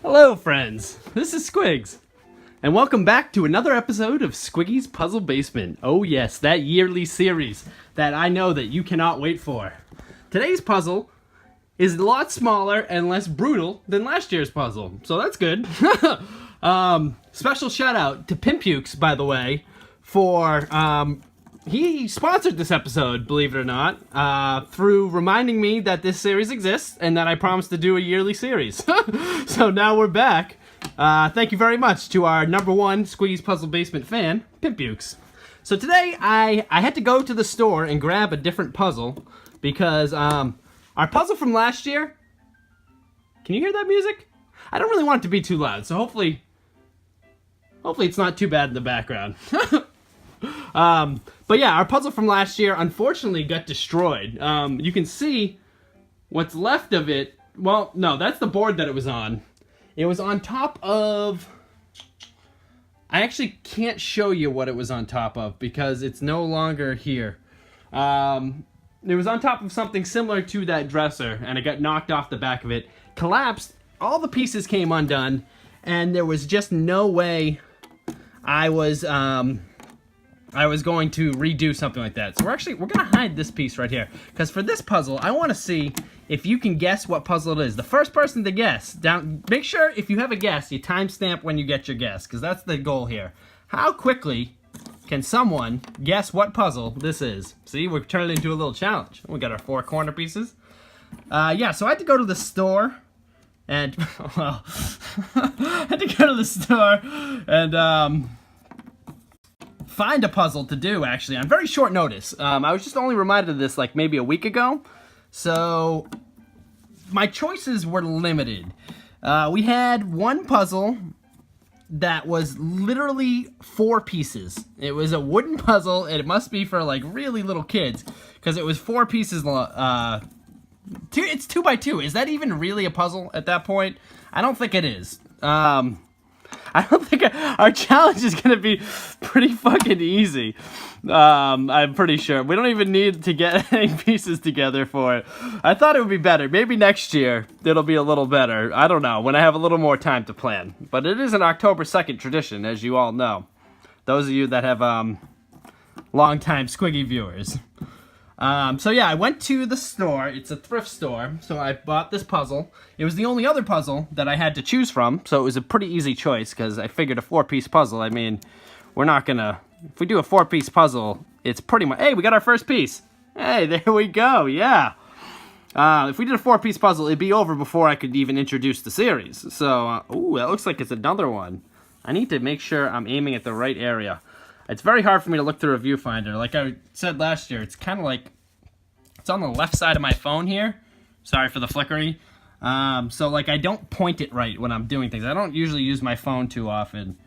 Hello friends, this is Squiggs, and welcome back to another episode of Squiggy's Puzzle Basement. Oh yes, that yearly series that I know that you cannot wait for. Today's puzzle is a lot smaller and less brutal than last year's puzzle, so that's good. Special shout out to Pimpukes, by the way, for he sponsored this episode, believe it or not, through reminding me that this series exists and that I promised to do a yearly series. So now we're back. Thank you very much to our #1 Squiggy's Puzzle Basement fan, Pimpukes. So today I had to go to the store and grab a different puzzle because our puzzle from last year, can you hear that music? I don't really want it to be too loud, so hopefully it's not too bad in the background. But yeah, our puzzle from last year unfortunately got destroyed. You can see what's left of it. Well, no, that's the board that it was on. It was on top of... I actually can't show you what it was on top of because it's no longer here. It was on top of something similar to that dresser, and it got knocked off the back of it, collapsed, all the pieces came undone, and there was just no way I was going to redo something like that. So we're gonna hide this piece right here, because for this puzzle, I want to see if you can guess what puzzle it is. The first person to guess, make sure if you have a guess, you timestamp when you get your guess, because that's the goal here. How quickly can someone guess what puzzle this is? See, we've turned it into a little challenge. We got our 4 corner pieces. Yeah, so I had to go to the store, and, well, I had to go to the store, and, find a puzzle to do, actually, on very short notice. I was just only reminded of this, like, maybe a week ago, so my choices were limited. We had one puzzle that was literally 4 pieces. It was a wooden puzzle, and it must be for, like, really little kids, because it was 4 pieces, it's 2 by 2. Is that even really a puzzle at that point? I don't think it is. I don't think our challenge is going to be pretty fucking easy. I'm pretty sure. We don't even need to get any pieces together for it. I thought it would be better. Maybe next year it'll be a little better. I don't know, when I have a little more time to plan. But it is an October 2nd tradition, as you all know. Those of you that have long-time Squiggy viewers. So yeah, I went to the store. It's a thrift store, so I bought this puzzle. It was the only other puzzle that I had to choose from, so it was a pretty easy choice, because I figured a 4-piece puzzle, I mean, we're not gonna... If we do a 4-piece puzzle, it's pretty much... Hey, we got our first piece! Hey, there we go, yeah! If we did a 4-piece puzzle, it'd be over before I could even introduce the series. So, ooh, that looks like it's another one. I need to make sure I'm aiming at the right area. It's very hard for me to look through a viewfinder. Like I said last year, it's kind of like... It's on the left side of my phone here. Sorry for the flickery. So, like, I don't point it right when I'm doing things. I don't usually use my phone too often.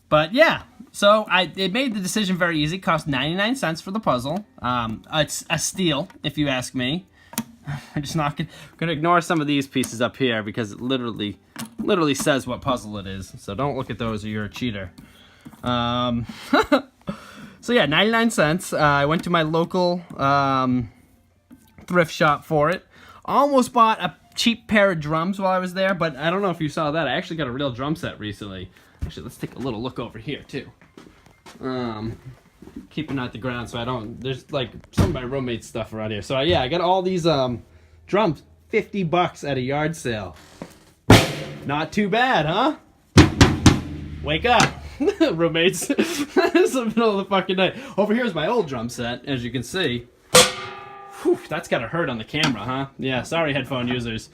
But, yeah. So, it made the decision very easy. It cost 99 cents for the puzzle. It's a steal, if you ask me. I'm just not gonna ignore some of these pieces up here because it literally says what puzzle it is. So don't look at those or you're a cheater. So yeah, 99 cents. I went to my local thrift shop for it. Almost bought a cheap pair of drums while I was there, but I don't know if you saw that. I actually got a real drum set recently. Actually, let's take a little look over here too. Keeping out the ground so I don't... There's like some of my roommate's stuff around here. So yeah, I got all these drums, $50 at a yard sale. Not too bad, huh? Wake up, roommates. It's the middle of the fucking night. Over here is my old drum set, as you can see. Whew, that's gotta hurt on the camera, huh? Yeah, sorry headphone users.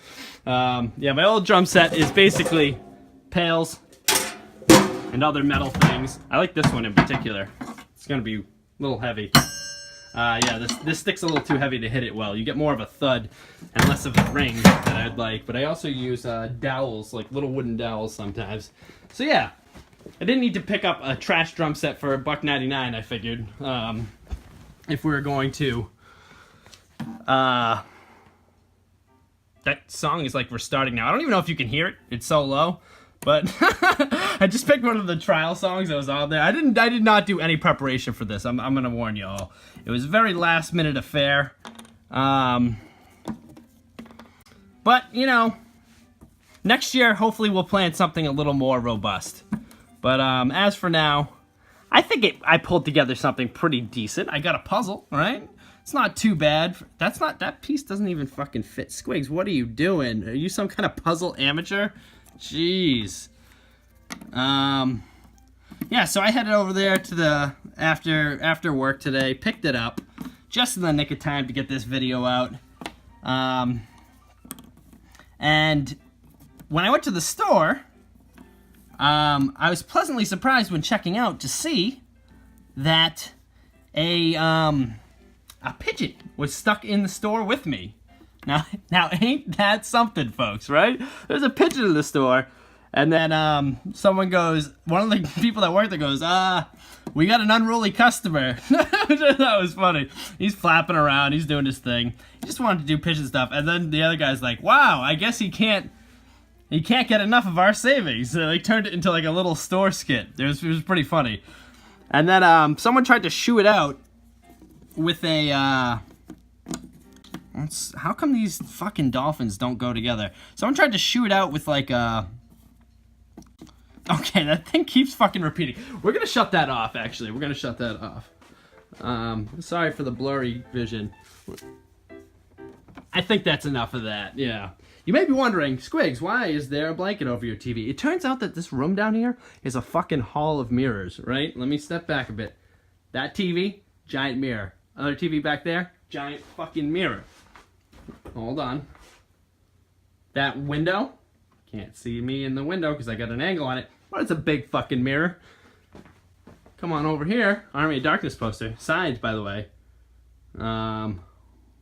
Yeah, my old drum set is basically pails and other metal things. I like this one in particular. It's gonna be a little heavy. Yeah, this stick's a little too heavy to hit it well. You get more of a thud and less of a ring that I'd like. But I also use dowels, like little wooden dowels sometimes. So yeah, I didn't need to pick up a trash drum set for $1.99, I figured. If we were going to... that song is like restarting now. I don't even know if you can hear it. It's so low. But I just picked one of the trial songs that was on there. I did not do any preparation for this. I'm gonna warn you all. It was a very last minute affair. But, you know, next year, hopefully we'll plan something a little more robust. But as for now, I think I pulled together something pretty decent. I got a puzzle, right? It's not too bad. That piece doesn't even fucking fit. Squiggs, what are you doing? Are you some kind of puzzle amateur? Jeez. Yeah, so I headed over there to the, after work today, picked it up, just in the nick of time to get this video out. And when I went to the store, I was pleasantly surprised when checking out to see that a pigeon was stuck in the store with me. Now ain't that something, folks, right? There's a pigeon in the store, and then someone goes, one of the people that worked there goes, we got an unruly customer. That was funny. He's flapping around, he's doing his thing. He just wanted to do pigeon stuff, and then the other guy's like, wow, I guess he can't get enough of our savings. So they turned it into like a little store skit. It was pretty funny. And then someone tried to shoo it out with a, how come these fucking dolphins don't go together? Someone tried to shoo it out with like a, okay, that thing keeps fucking repeating. We're gonna shut that off, actually. We're gonna shut that off. Sorry for the blurry vision. I think that's enough of that, yeah. You may be wondering, Squiggs, why is there a blanket over your TV? It turns out that this room down here is a fucking hall of mirrors, right? Let me step back a bit. That TV, giant mirror. Other TV back there, giant fucking mirror. Hold on. That window, can't see me in the window because I got an angle on it, but it's a big fucking mirror. Come on over here. Army of Darkness poster. Signed, by the way.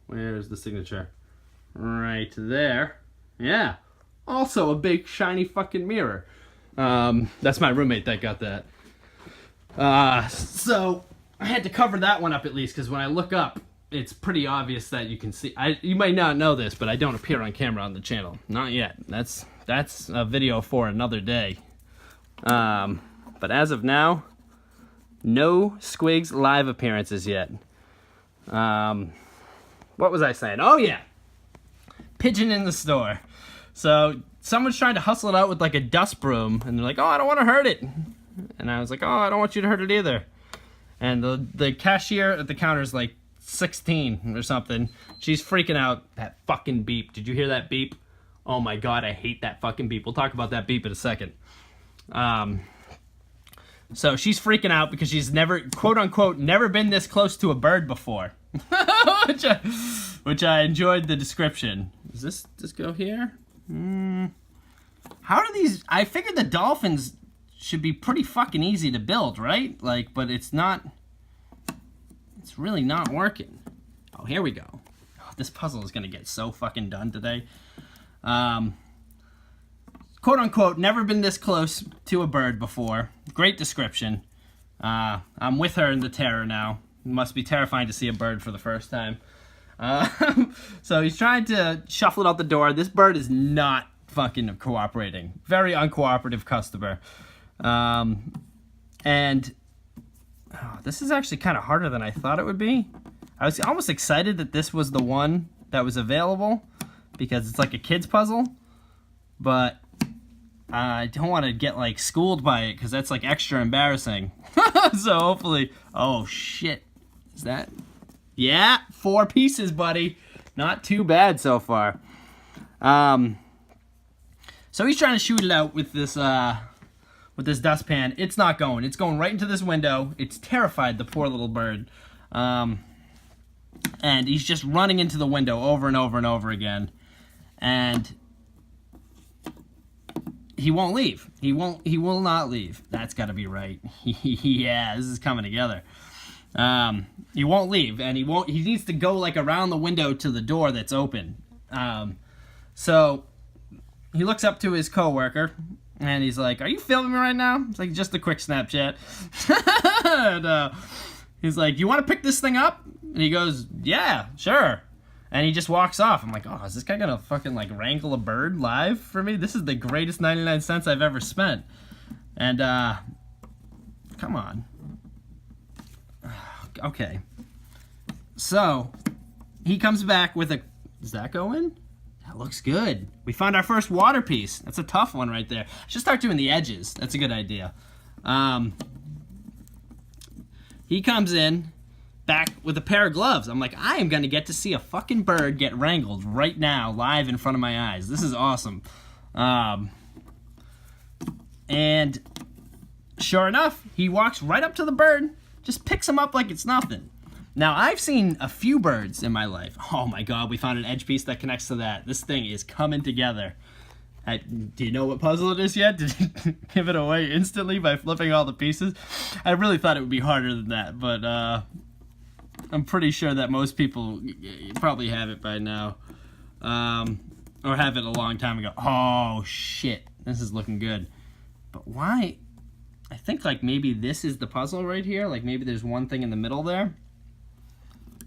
Where's the signature? Right there. Yeah. Also a big shiny fucking mirror. That's my roommate that got that. So I had to cover that one up at least, because when I look up, it's pretty obvious that you can see. You might not know this, but I don't appear on camera on the channel. Not yet. That's a video for another day. But as of now, no Squiggs live appearances yet. What was I saying? Oh yeah, pigeon in the store. So someone's trying to hustle it out with like a dust broom, and they're like, "Oh, I don't want to hurt it," and I was like, "Oh, I don't want you to hurt it either." And the cashier at the counter is like 16 or something. She's freaking out. That fucking beep. Did you hear that beep? Oh my god, I hate that fucking beep. We'll talk about that beep in a second. So she's freaking out because she's never, quote unquote, never been this close to a bird before. which I enjoyed the description. Does this go here? How do these, I figured the dolphins should be pretty fucking easy to build, right? Like, but it's not, it's really not working. Oh, here we go. Oh, this puzzle is gonna get so fucking done today. Quote unquote, never been this close to a bird before. Great description. I'm with her in the terror now. It must be terrifying to see a bird for the first time. So he's trying to shuffle it out the door. This bird is not fucking cooperating. Very uncooperative customer. And this is actually kind of harder than I thought it would be. I was almost excited that this was the one that was available because it's like a kid's puzzle, but I don't want to get like schooled by it because that's like extra embarrassing. So hopefully, oh shit, is that? Yeah, 4 pieces, buddy. Not too bad so far. So he's trying to shoot it out with this dustpan. It's not going. It's going right into this window. It's terrified, the poor little bird. And he's just running into the window over and over and over again. And he won't leave. He will not leave. That's got to be right. Yeah, this is coming together. He won't leave, and he needs to go like around the window to the door that's open. So he looks up to his coworker, and he's like, "Are you filming me right now?" It's like, "Just a quick Snapchat." And he's like, "You want to pick this thing up?" And he goes, "Yeah, sure." And he just walks off. I'm like, "Oh, is this guy gonna fucking like wrangle a bird live for me? This is the greatest 99 cents I've ever spent." And come on. Okay. So he comes back with a, does that go in? That looks good. We found our first water piece. That's a tough one right there. I should start doing the edges. That's a good idea. He comes in back with a pair of gloves. I'm like, I am going to get to see a fucking bird get wrangled right now, live in front of my eyes. This is awesome. And sure enough, he walks right up to the bird, just picks him up like it's nothing. Now, I've seen a few birds in my life. Oh my God, we found an edge piece that connects to that. This thing is coming together. Do you know what puzzle it is yet? Did you give it away instantly by flipping all the pieces? I really thought it would be harder than that, but I'm pretty sure that most people probably have it by now. Or have it a long time ago. Oh, shit. This is looking good. But why? I think like maybe this is the puzzle right here. Like maybe there's one thing in the middle there.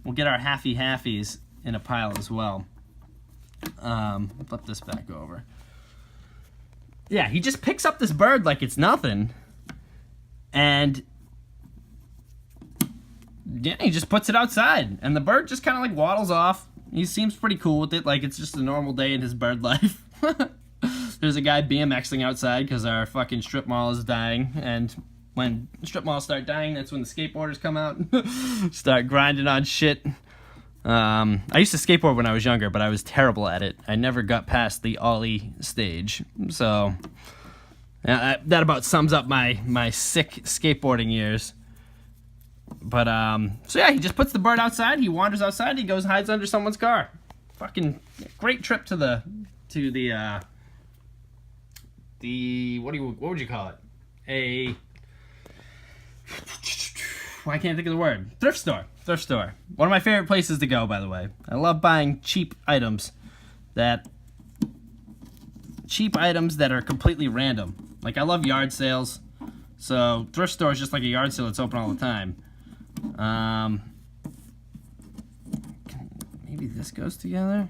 We'll get our halfies in a pile as well. Flip this back over. Yeah, he just picks up this bird like it's nothing. And yeah, he just puts it outside. And the bird just kind of like waddles off. He seems pretty cool with it, like it's just a normal day in his bird life. There's a guy BMXing outside because our fucking strip mall is dying. And when strip malls start dying, that's when the skateboarders come out and start grinding on shit. I used to skateboard when I was younger, but I was terrible at it. I never got past the ollie stage. So that about sums up my sick skateboarding years. But so yeah, he just puts the bird outside. He wanders outside. He goes hides under someone's car. Fucking great trip to the what would you call it? I can't think of the word. Thrift store. One of my favorite places to go, by the way. I love buying cheap items that are completely random. Like I love yard sales. So thrift store is just like a yard sale that's open all the time. Maybe this goes together.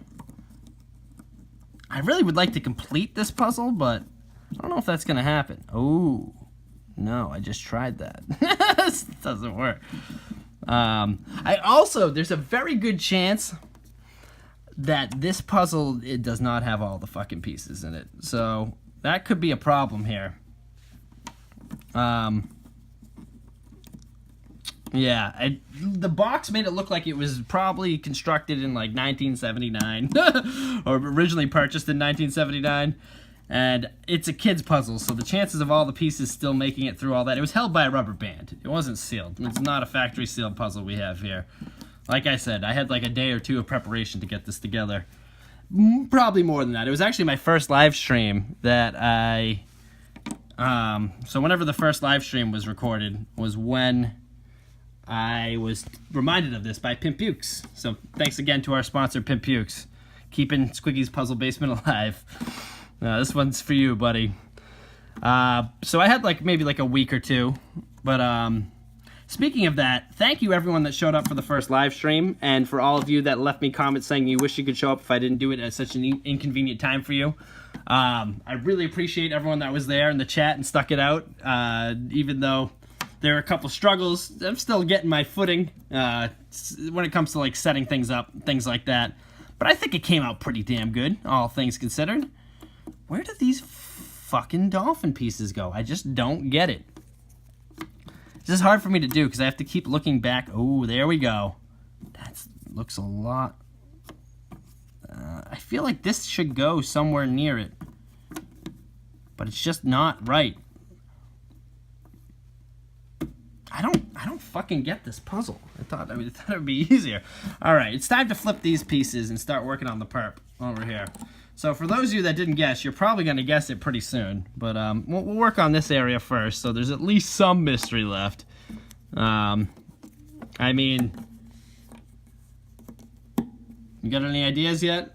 I really would like to complete this puzzle, but I don't know if that's gonna happen. Oh, no, I just tried that. This doesn't work. There's a very good chance that this puzzle, it does not have all the fucking pieces in it. So that could be a problem here. Yeah, the box made it look like it was probably constructed in like 1979 or originally purchased in 1979. And it's a kid's puzzle, so the chances of all the pieces still making it through all that, it was held by a rubber band. It wasn't sealed. It's not a factory sealed puzzle we have here. Like I said, I had like a day or two of preparation to get this together. Probably more than that. It was actually my first live stream that so whenever the first live stream was recorded was when I was reminded of this by Pimp Pukes. So thanks again to our sponsor, Pimp Pukes, keeping Squiggy's Puzzle Basement alive. This one's for you, buddy. So I had maybe a week or two. But speaking of that, thank you everyone that showed up for the first live stream, and for all of you that left me comments saying you wish you could show up if I didn't do it at such an inconvenient time for you. I really appreciate everyone that was there in the chat and stuck it out. Even though there were a couple struggles, I'm still getting my footing when it comes to setting things up, things like that. But I think it came out pretty damn good, all things considered. Where do these fucking dolphin pieces go? I just don't get it. This is hard for me to do because I have to keep looking back. Oh, there we go. That looks a lot. I feel like this should go somewhere near it, but it's just not right. I don't fucking get this puzzle. I thought it would be easier. All right, it's time to flip these pieces and start working on the perp over here. So for those of you that didn't guess, you're probably going to guess it pretty soon. But we'll work on this area first, so there's at least some mystery left. I mean, you got any ideas yet?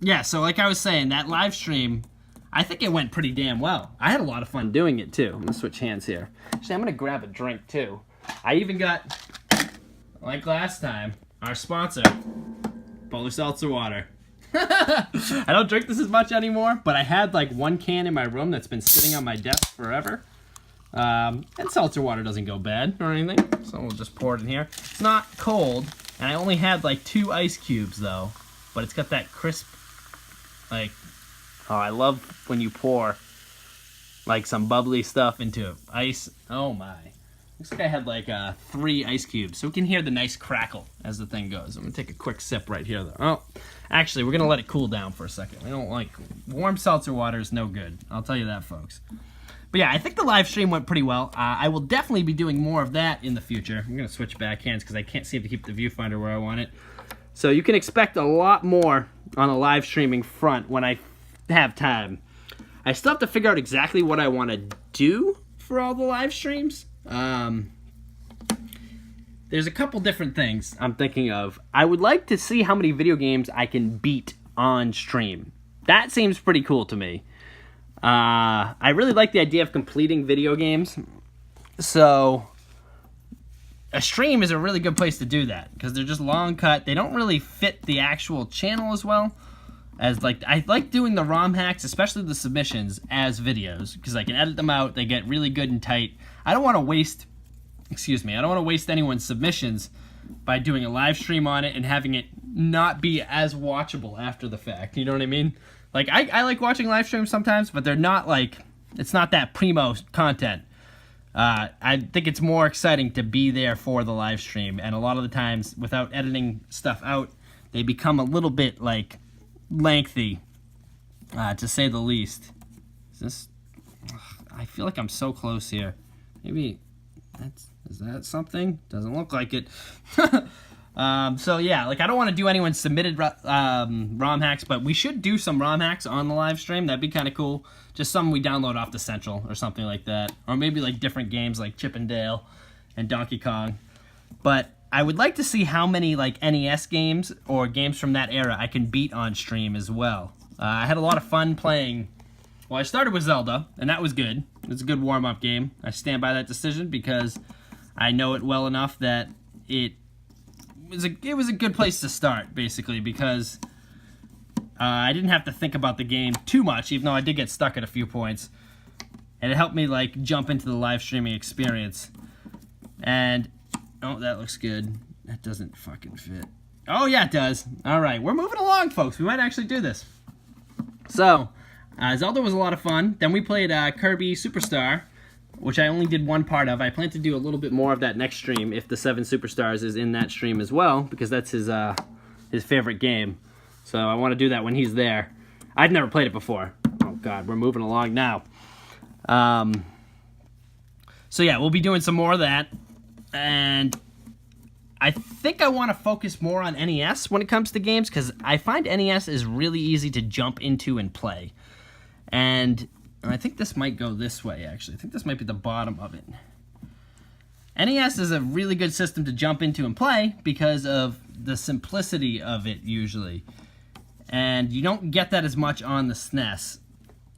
Yeah, so like I was saying, that live stream, I think it went pretty damn well. I had a lot of fun doing it, too. I'm going to switch hands here. Actually, I'm going to grab a drink, too. I even got, like last time, our sponsor, Polar Seltzer Water. I don't drink this as much anymore, but I had one can in my room that's been sitting on my desk forever. And seltzer water doesn't go bad or anything, so we'll just pour it in here. It's not cold, and I only had like 2 ice cubes though, but it's got that crisp, like, oh, I love when you pour like some bubbly stuff into ice. Oh my. Looks like I had like 3 ice cubes, so we can hear the nice crackle as the thing goes. I'm gonna take a quick sip right here though. Oh, actually, we're gonna let it cool down for a second. We don't like, warm seltzer water is no good. I'll tell you that, folks. But yeah, I think the live stream went pretty well. I will definitely be doing more of that in the future. I'm gonna switch back hands because I can't seem to keep the viewfinder where I want it. So you can expect a lot more on the live streaming front when I have time. I still have to figure out exactly what I want to do for all the live streams. There's a couple different things I'm thinking of. I would like to see how many video games I can beat on stream. That seems pretty cool to me. I really like the idea of completing video games. So a stream is a really good place to do that because they're just long cut. They don't really fit the actual channel as well. As like, I like doing the ROM hacks, especially the submissions, as videos because I can edit them out. They get really good and tight. I don't want to waste, I don't want to waste anyone's submissions by doing a live stream on it and having it not be as watchable after the fact. You know what I mean? Like, I like watching live streams sometimes, but they're not like, it's not that primo content. I think it's more exciting to be there for the live stream, and a lot of the times, without editing stuff out, they become a little bit, like, lengthy, to say the least. Is this, I feel like I'm so close here. Maybe, is that something? Doesn't look like it. So yeah, like I don't want to do anyone's submitted ROM hacks, but we should do some ROM hacks on the live stream. That'd be kind of cool. Just some we download off the Central or something like that. Or maybe like different games like Chip and Dale and Donkey Kong. But I would like to see how many like NES games or games from that era I can beat on stream as well. I had a lot of fun playing. Well, I started with Zelda, and that was good. It was a good warm-up game. I stand by that decision because I know it well enough that it was a good place to start, basically, because I didn't have to think about the game too much, even though I did get stuck at a few points. And it helped me, like, jump into the live streaming experience. And, oh, that looks good. That doesn't fucking fit. Oh, yeah, it does. All right, we're moving along, folks. We might actually do this. So, Zelda was a lot of fun. Then we played Kirby Superstar, which I only did one part of. I plan to do a little bit more of that next stream if the 7 Superstars is in that stream as well, because that's his favorite game. So I want to do that when he's there. I've never played it before. Oh God, we're moving along now. So yeah, we'll be doing some more of that, and I think I want to focus more on NES when it comes to games, because I find NES is really easy to jump into and play. And I think this might go this way, actually. I think this might be the bottom of it. NES is a really good system to jump into and play because of the simplicity of it, usually. And you don't get that as much on the SNES.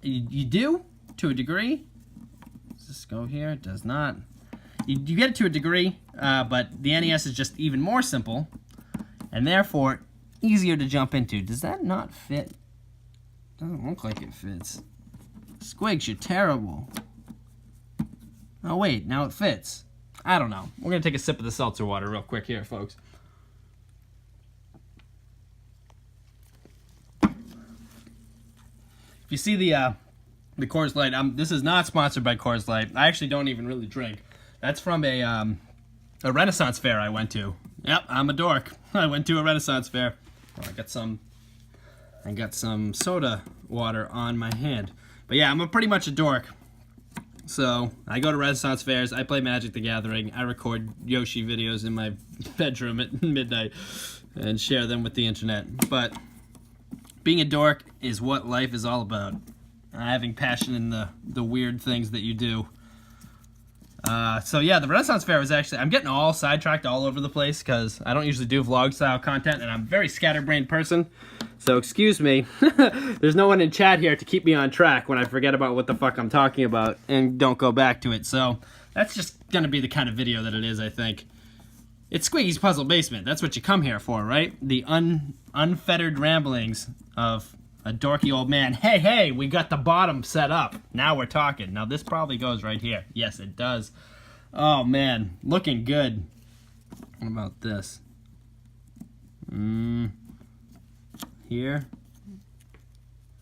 You do, to a degree. Does this go here? It does not. You get it to a degree, but the NES is just even more simple, and therefore easier to jump into. Does that not fit? Doesn't look like it fits. Squiggs, you're terrible. Oh wait, now it fits. I don't know. We're gonna take a sip of the seltzer water real quick here, folks. If you see the Coors Light, this is not sponsored by Coors Light. I actually don't even really drink. That's from a Renaissance fair I went to. Yep, I'm a dork. I went to a Renaissance fair. Oh, I got some soda water on my hand. But yeah, I'm pretty much a dork. So, I go to Renaissance fairs, I play Magic the Gathering, I record Yoshi videos in my bedroom at midnight and share them with the internet. But being a dork is what life is all about. Having passion in the weird things that you do. So yeah, the Renaissance Fair was actually, I'm getting all sidetracked all over the place because I don't usually do vlog style content and I'm a very scatterbrained person. So excuse me, there's no one in chat here to keep me on track when I forget about what the fuck I'm talking about and don't go back to it. So that's just gonna be the kind of video that it is, I think. It's Squiggy's Puzzle Basement. That's what you come here for, right? The unfettered ramblings of a dorky old man. Hey, we got the bottom set up. Now we're talking. Now this probably goes right here. Yes, it does. Oh man, looking good. What about this? Here.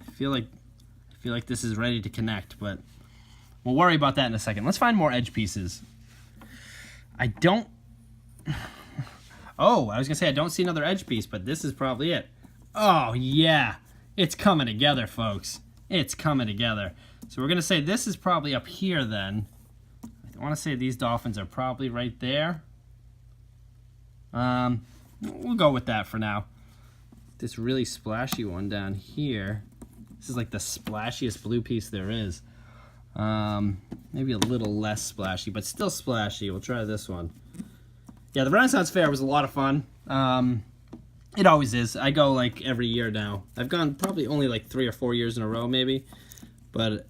I feel like this is ready to connect, but we'll worry about that in a second. Let's find more edge pieces. I don't... Oh, I was gonna say I don't see another edge piece, but this is probably it. Oh yeah, it's coming together, folks. It's coming together. So we're gonna say this is probably up here then. I want to say these dolphins are probably right there. We'll go with that for now. This really splashy one down here. This is like the splashiest blue piece there is. Maybe a little less splashy, but still splashy. We'll try this one. Yeah, the Renaissance Fair was a lot of fun. It always is. I go like every year now. I've gone probably only like 3 or 4 years in a row maybe, but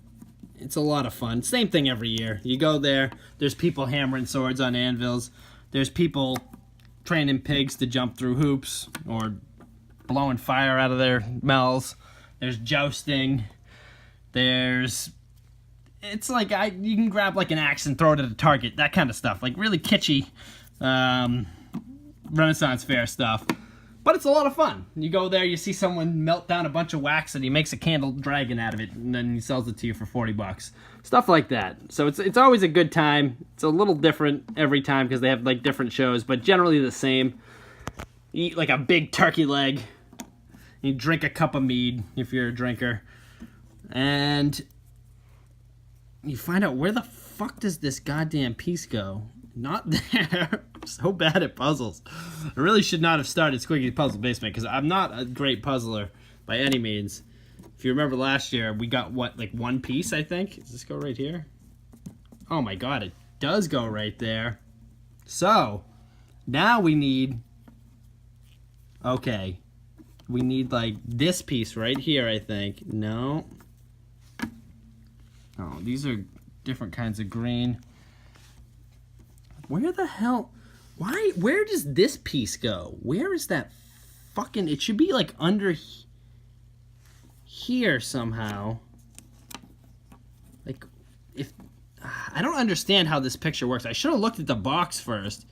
it's a lot of fun. Same thing every year. You go there, there's people hammering swords on anvils. There's people training pigs to jump through hoops or blowing fire out of their mouths. There's jousting. It's like you can grab like an axe and throw it at a target, that kind of stuff. Like really kitschy Renaissance Fair stuff. But it's a lot of fun. You go there, you see someone melt down a bunch of wax and he makes a candle dragon out of it and then he sells it to you for 40 bucks. Stuff like that. So it's always a good time. It's a little different every time because they have like different shows, but generally the same. You eat like a big turkey leg. You drink a cup of mead if you're a drinker. And you find out where the fuck does this goddamn piece go? Not there. I'm so bad at puzzles. I really should not have started Squiggy's Puzzle Basement because I'm not a great puzzler by any means. If you remember last year, we got what, like one piece, I think? Does this go right here? Oh my god, it does go right there. So, now we need... Okay. We need like this piece right here, I think. No. Oh, these are different kinds of green. Where the hell... Where does this piece go? Where is that fucking... It should be like under here somehow. Like, if... I don't understand how this picture works. I should have looked at the box first,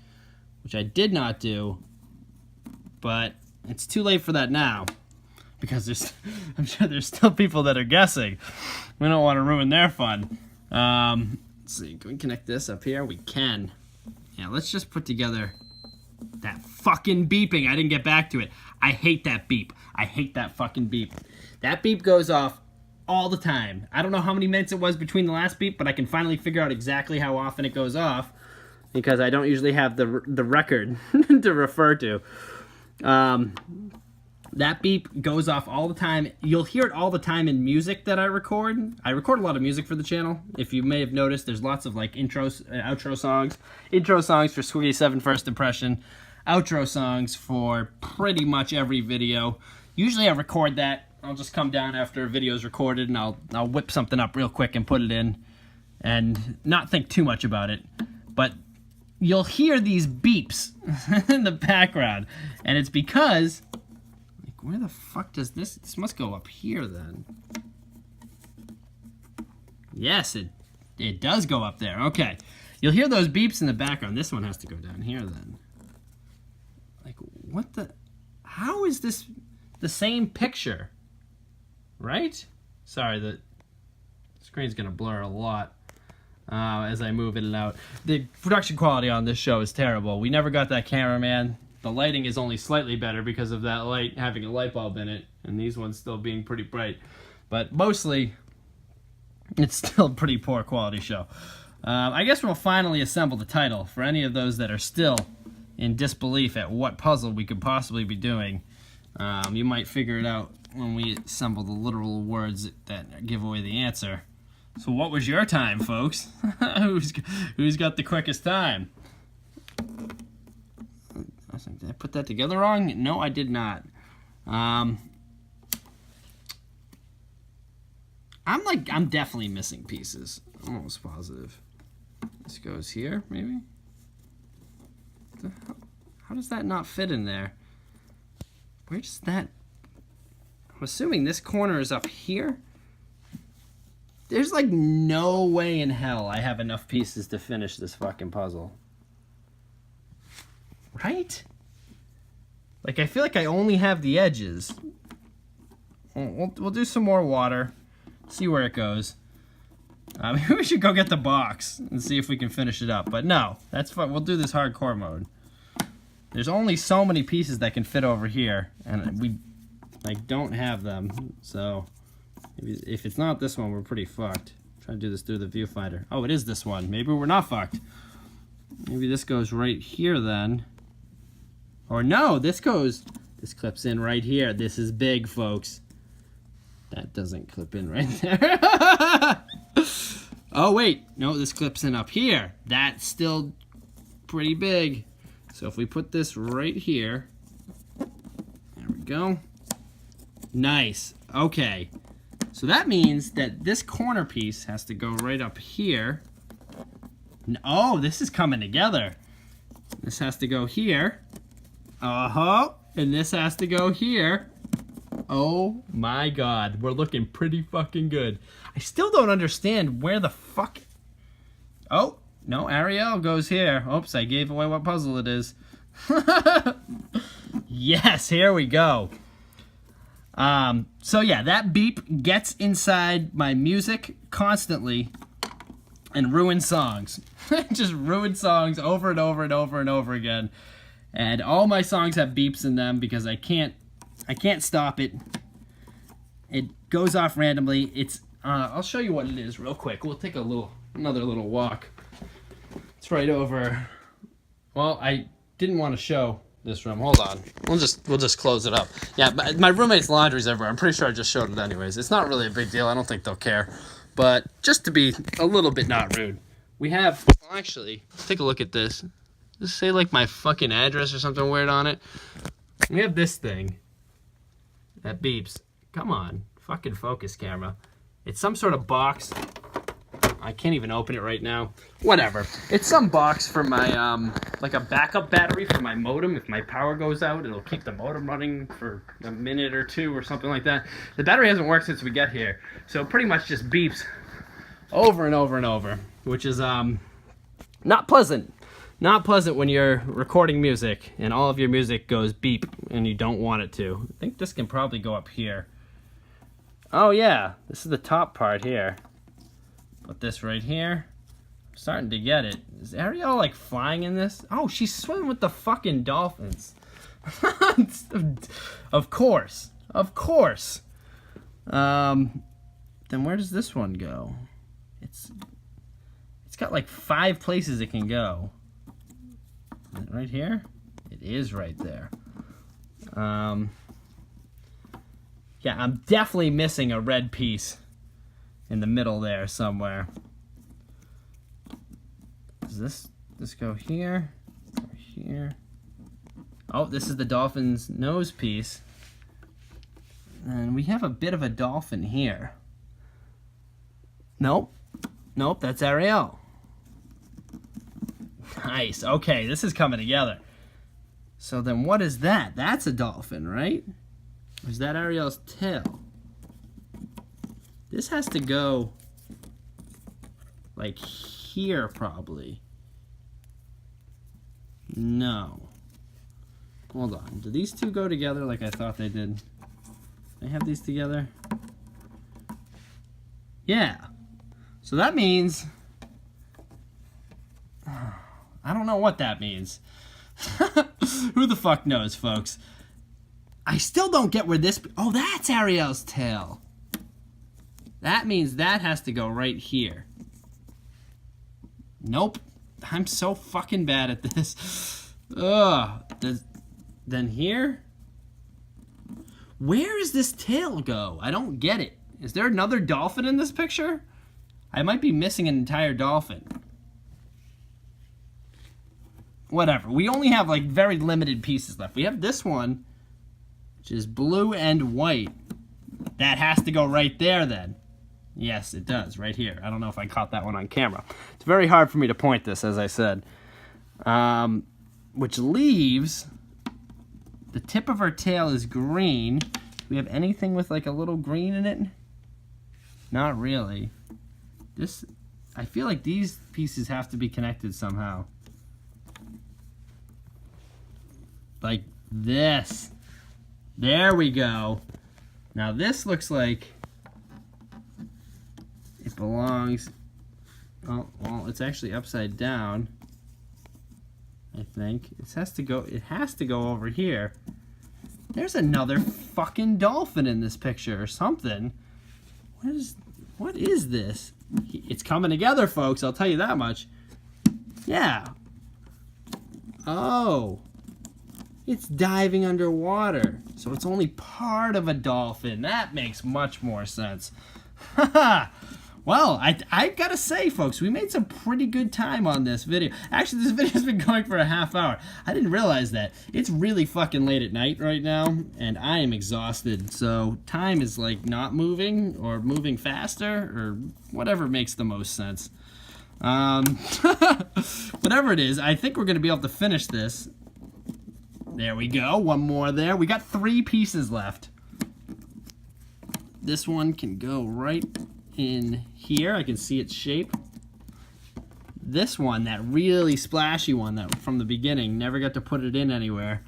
which I did not do. But it's too late for that now. Because I'm sure there's still people that are guessing. We don't want to ruin their fun. Let's see, can we connect this up here? We can. Yeah, let's just put together that fucking beeping. I didn't get back to it. I hate that beep. I hate that fucking beep. That beep goes off all the time. I don't know how many minutes it was between the last beep, but I can finally figure out exactly how often it goes off because I don't usually have the record to refer to. That beep goes off all the time. You'll hear it all the time in music that I record. I record a lot of music for the channel. If you may have noticed, there's lots of like intros, outro songs. Intro songs for Squiggy 7 First Impression. Outro songs for pretty much every video. Usually I record that. I'll just come down after a video's recorded and I'll whip something up real quick and put it in and not think too much about it. But you'll hear these beeps in the background. And it's because... Where the fuck does this... This must go up here, then. Yes, it does go up there. Okay. You'll hear those beeps in the background. This one has to go down here, then. Like, what the... How is this the same picture? Right? Sorry, the screen's going to blur a lot as I move in and out. The production quality on this show is terrible. We never got that cameraman. The lighting is only slightly better because of that light having a light bulb in it, and these ones still being pretty bright. But mostly, it's still a pretty poor quality show. I guess we'll finally assemble the title for any of those that are still in disbelief at what puzzle we could possibly be doing. You might figure it out when we assemble the literal words that give away the answer. So what was your time, folks? Who's got the quickest time? Did I put that together wrong? No, I did not. I'm definitely missing pieces. I'm almost positive. This goes here, maybe? What the hell? How does that not fit in there? Where does that... I'm assuming this corner is up here. There's like no way in hell I have enough pieces to finish this fucking puzzle. Right? Like, I feel like I only have the edges. We'll do some more water. See where it goes. Maybe we should go get the box and see if we can finish it up. But no, that's fine. We'll do this hardcore mode. There's only so many pieces that can fit over here. And we like don't have them. So if it's not this one, we're pretty fucked. Try to do this through the viewfinder. Oh, it is this one. Maybe we're not fucked. Maybe this goes right here then. Or no, this clips in right here. This is big, folks. That doesn't clip in right there. Oh, wait. No, this clips in up here. That's still pretty big. So if we put this right here. There we go. Nice. Okay. So that means that this corner piece has to go right up here. Oh, this is coming together. This has to go here. Uh-huh. And this has to go here. Oh my god. We're looking pretty fucking good. I still don't understand where the fuck... Oh, no, Ariel goes here. Oops, I gave away what puzzle it is. Yes, here we go. So yeah, that beep gets inside my music constantly and ruins songs. Just ruins songs over and over and over and over again. And all my songs have beeps in them because I can't stop it. It goes off randomly. It's I'll show you what it is real quick. We'll take another little walk. It's right over. Well, I didn't want to show this room. Hold on. We'll just close it up. Yeah, my roommate's laundry's everywhere. I'm pretty sure I just showed it anyways. It's not really a big deal. I don't think they'll care. But just to be a little bit not rude, we have. Well, actually, take a look at this. Does it say like my fucking address or something weird on it? We have this thing that beeps. Come on, fucking focus, camera. It's some sort of box. I can't even open it right now. Whatever. It's some box for my, like a backup battery for my modem. If my power goes out, it'll keep the modem running for a minute or two or something like that. The battery hasn't worked since we got here. So it pretty much just beeps over and over and over, which is, not pleasant. Not pleasant when you're recording music and all of your music goes beep and you don't want it to. I think this can probably go up here. Oh yeah, this is the top part here. Put this right here. I'm starting to get it. Is Ariel like flying in this? Oh, she's swimming with the fucking dolphins. Of course. Of course. Then where does this one go? It's got like 5 places it can go. Is it right here? It is right there. Yeah, I'm definitely missing a red piece in the middle there somewhere. Does this go here? Or here? Oh, this is the dolphin's nose piece. And we have a bit of a dolphin here. Nope. Nope, that's Ariel. Nice. Okay, this is coming together. So then what is that? That's a dolphin, right? Or is that Ariel's tail? This has to go like here probably. No. Hold on. Do these two go together like I thought they did? I have these together? Yeah. So that means... I don't know what that means. Who the fuck knows, folks? I still don't get where this... Oh, that's Ariel's tail. That means that has to go right here. Nope. I'm so fucking bad at this. Ugh. Then here? Where does this tail go? I don't get it. Is there another dolphin in this picture? I might be missing an entire dolphin. Whatever. We only have like very limited pieces left. We have this one, which is blue and white. That has to go right there then. Yes, it does, right here. I don't know if I caught that one on camera. It's very hard for me to point this, as I said. Which leaves, the tip of her tail is green, we have anything with like a little green in it? Not really. This, I feel like these pieces have to be connected somehow. Like this. There we go. Now this looks like it belongs, oh, well, it's actually upside down, I think. It has to go over here. There's another fucking dolphin in this picture or something. What is this? It's coming together, folks, I'll tell you that much. Yeah. Oh. It's diving underwater. So it's only part of a dolphin. That makes much more sense. Well, I gotta say, folks, we made some pretty good time on this video. Actually, this video's been going for a half hour. I didn't realize that. It's really fucking late at night right now, and I am exhausted. So time is like not moving or moving faster or whatever makes the most sense. Whatever it is, I think we're gonna be able to finish this. There we go, one more there. We got 3 pieces left. This one can go right in here. I can see its shape. This one, that really splashy one that from the beginning, never got to put it in anywhere.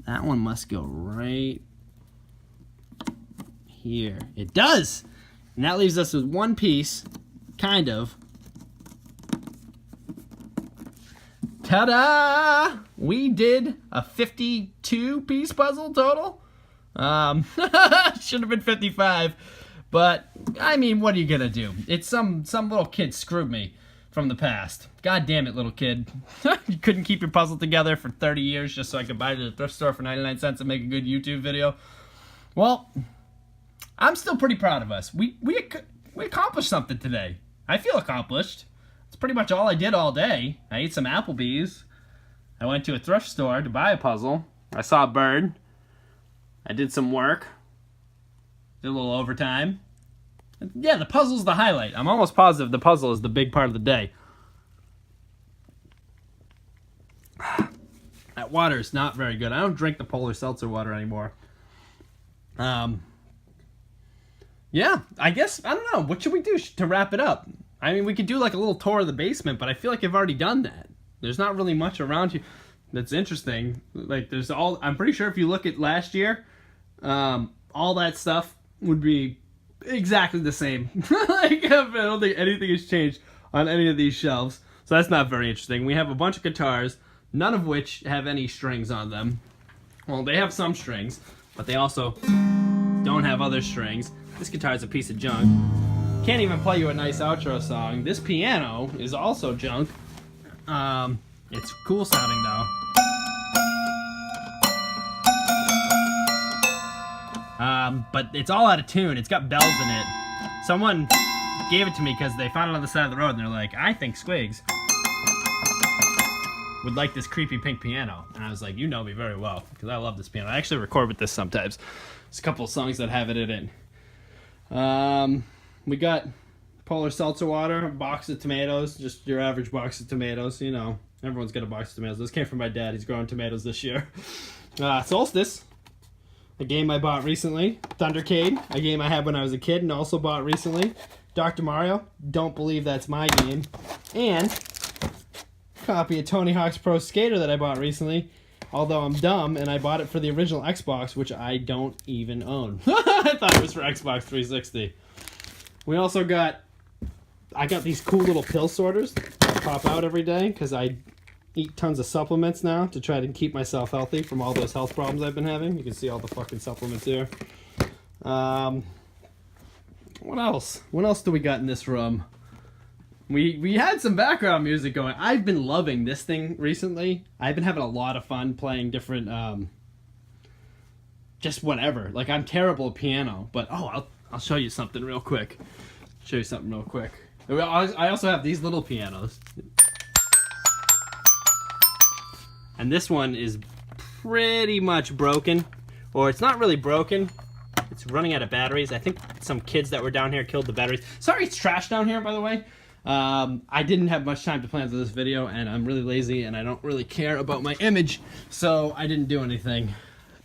That one must go right here. It does! And that leaves us with 1 piece, kind of. Ta-da! We did a 52-piece puzzle total. Should have been 55. But, I mean, what are you gonna do? It's some little kid screwed me from the past. God damn it, little kid. You couldn't keep your puzzle together for 30 years just so I could buy it at a thrift store for 99 cents and make a good YouTube video. Well, I'm still pretty proud of us. We accomplished something today. I feel accomplished. It's pretty much all I did all day. I ate some Applebee's. I went to a thrift store to buy a puzzle. I saw a bird. I did some work. Did a little overtime. Yeah, the puzzle's the highlight. I'm almost positive the puzzle is the big part of the day. That water is not very good. I don't drink the polar seltzer water anymore. Yeah, I guess, I don't know. What should we do to wrap it up? I mean, we could do like a little tour of the basement, but I feel like I've already done that. There's not really much around here that's interesting. Like, there's all, I'm pretty sure if you look at last year, all that stuff would be exactly the same. Like, I don't think anything has changed on any of these shelves. So that's not very interesting. We have a bunch of guitars, none of which have any strings on them. Well, they have some strings, but they also don't have other strings. This guitar is a piece of junk. Can't even play you a nice outro song. This piano is also junk. It's cool sounding though. But it's all out of tune. It's got bells in it. Someone gave it to me because they found it on the side of the road and they're like, I think Squiggs would like this creepy pink piano. And I was like, you know me very well because I love this piano. I actually record with this sometimes. There's a couple of songs that have it in it. We got polar seltzer water, a box of tomatoes, just your average box of tomatoes, you know. Everyone's got a box of tomatoes. This came from my dad. He's growing tomatoes this year. Solstice, a game I bought recently. Thundercade, a game I had when I was a kid and also bought recently. Dr. Mario, don't believe that's my game. And a copy of Tony Hawk's Pro Skater that I bought recently. Although I'm dumb and I bought it for the original Xbox, which I don't even own. I thought it was for Xbox 360. We also got, I got these cool little pill sorters that pop out every day because I eat tons of supplements now to try to keep myself healthy from all those health problems I've been having. You can see all the fucking supplements here. What else? What else do we got in this room? We had some background music going. I've been loving this thing recently. I've been having a lot of fun playing different, just whatever. Like, I'm terrible at piano, but I'll show you something real quick. I also have these little pianos. And this one is pretty much broken. Or it's not really broken. It's running out of batteries. I think some kids that were down here killed the batteries. Sorry, it's trash down here, by the way. I didn't have much time to plan for this video, and I'm really lazy, and I don't really care about my image, so I didn't do anything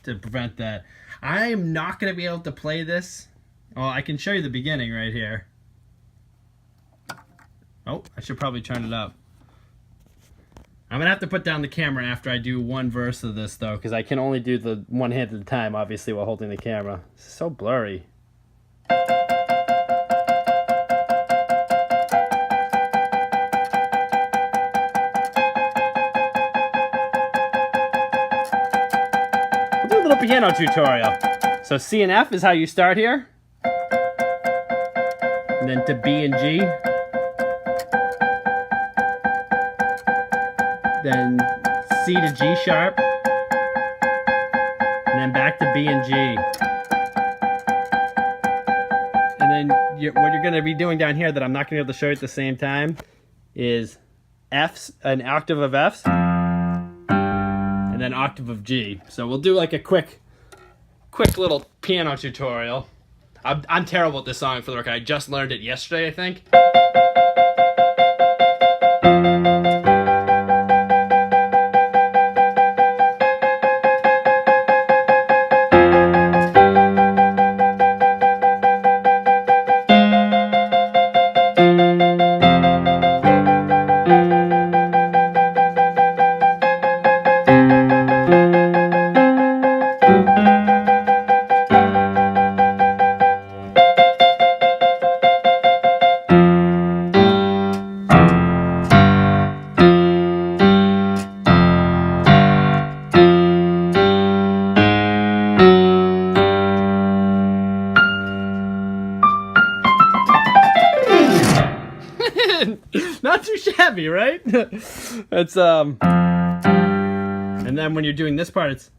to prevent that. I am not going to be able to play this. Well, I can show you the beginning right here. Oh, I should probably turn it up. I'm going to have to put down the camera after I do one verse of this, though, because I can only do the one hand at a time, obviously, while holding the camera. It's so blurry. We'll do a little piano tutorial. So C and F is how you start here. And then to B and G. Then C to G sharp, and then back to B and G. And then what you're going to be doing down here that I'm not going to be able to show you at the same time is F's, an octave of F's, and then octave of G. So we'll do like a quick little piano tutorial. I'm terrible at this song for the record. I just learned it yesterday, I think. Not too shabby, right? It's and then when you're doing this part, it's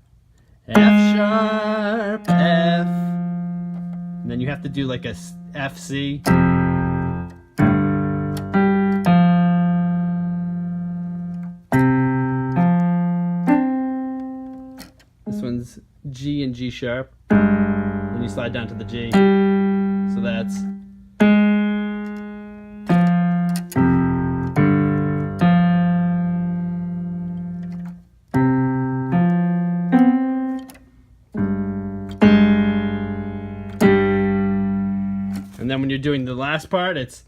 F sharp, F, and then you have to do like a F C. This one's G and G sharp. Then you slide down to the G. So that's. And then when you're doing the last part, it's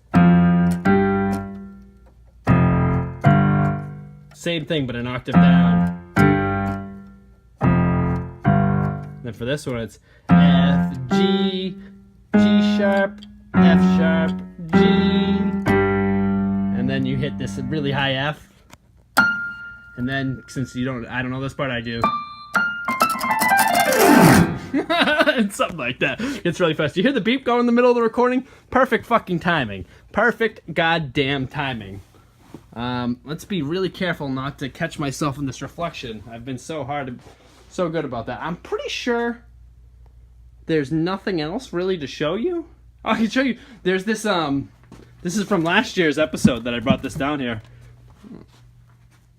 same thing, but an octave down. And then for this one, it's F, G, G sharp, F sharp, G. And then you hit this really high F. And then, since I don't know this part, I do. And something like that. It's really fast. You hear the beep go in the middle of the recording? Perfect fucking timing. Perfect goddamn timing. Let's be really careful not to catch myself in this reflection. I've been so good about that. I'm pretty sure there's nothing else really to show you. Oh, I can show you. There's this, this is from last year's episode that I brought this down here.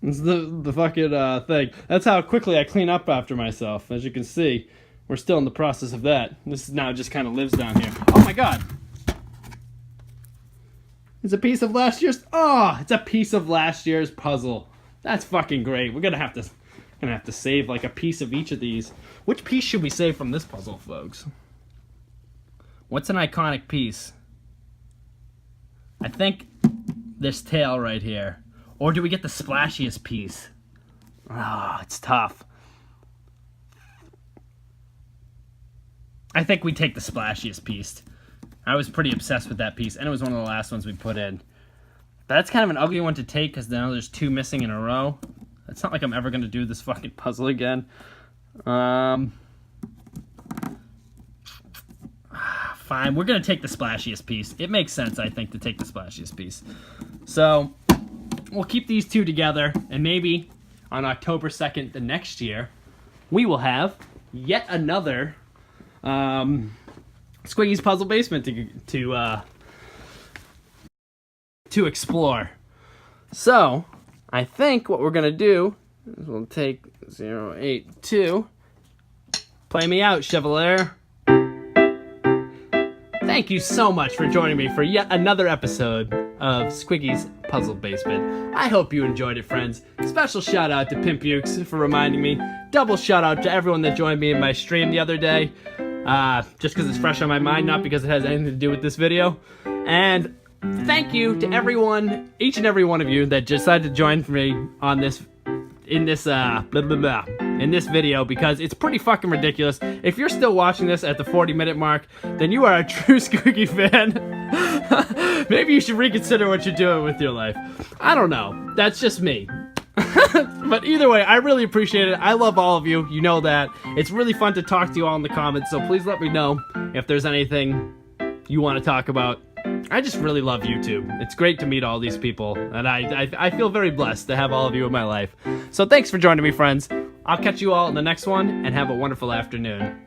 It's the fucking thing. That's how quickly I clean up after myself. As you can see, we're still in the process of that. This now just kind of lives down here. Oh my god! It's a piece of last year's. Oh, it's a piece of last year's puzzle. That's fucking great. We're gonna have to save like a piece of each of these. Which piece should we save from this puzzle, folks? What's an iconic piece? I think this tail right here. Or do we get the splashiest piece? Oh, it's tough. I think we take the splashiest piece. I was pretty obsessed with that piece, and it was one of the last ones we put in. But that's kind of an ugly one to take, because now there's two missing in a row. It's not like I'm ever going to do this fucking puzzle again. Fine, we're going to take the splashiest piece. It makes sense, I think, to take the splashiest piece. So, we'll keep these two together, and maybe on October 2nd the next year, we will have another Squiggy's Puzzle Basement to explore. So, I think what we're going to do is we'll take 082. Play me out, Chevalier. Thank you so much for joining me for yet another episode of Squiggy's Puzzle Basement. I hope you enjoyed it, friends. Special shout out to Pimp Ukes for reminding me. Double shout out to everyone that joined me in my stream the other day. Just because it's fresh on my mind, not because it has anything to do with this video. And thank you to everyone, each and every one of you that decided to join me on this, in this video, because it's pretty fucking ridiculous. If you're still watching this at the 40-minute mark, then you are a true Squiggy fan. Maybe you should reconsider what you're doing with your life. I don't know. That's just me. But either way, I really appreciate it. I love all of you. You know that. It's really fun to talk to you all in the comments, so please let me know if there's anything you want to talk about. I just really love YouTube. It's great to meet all these people, and I feel very blessed to have all of you in my life. So thanks for joining me, friends. I'll catch you all in the next one, and have a wonderful afternoon.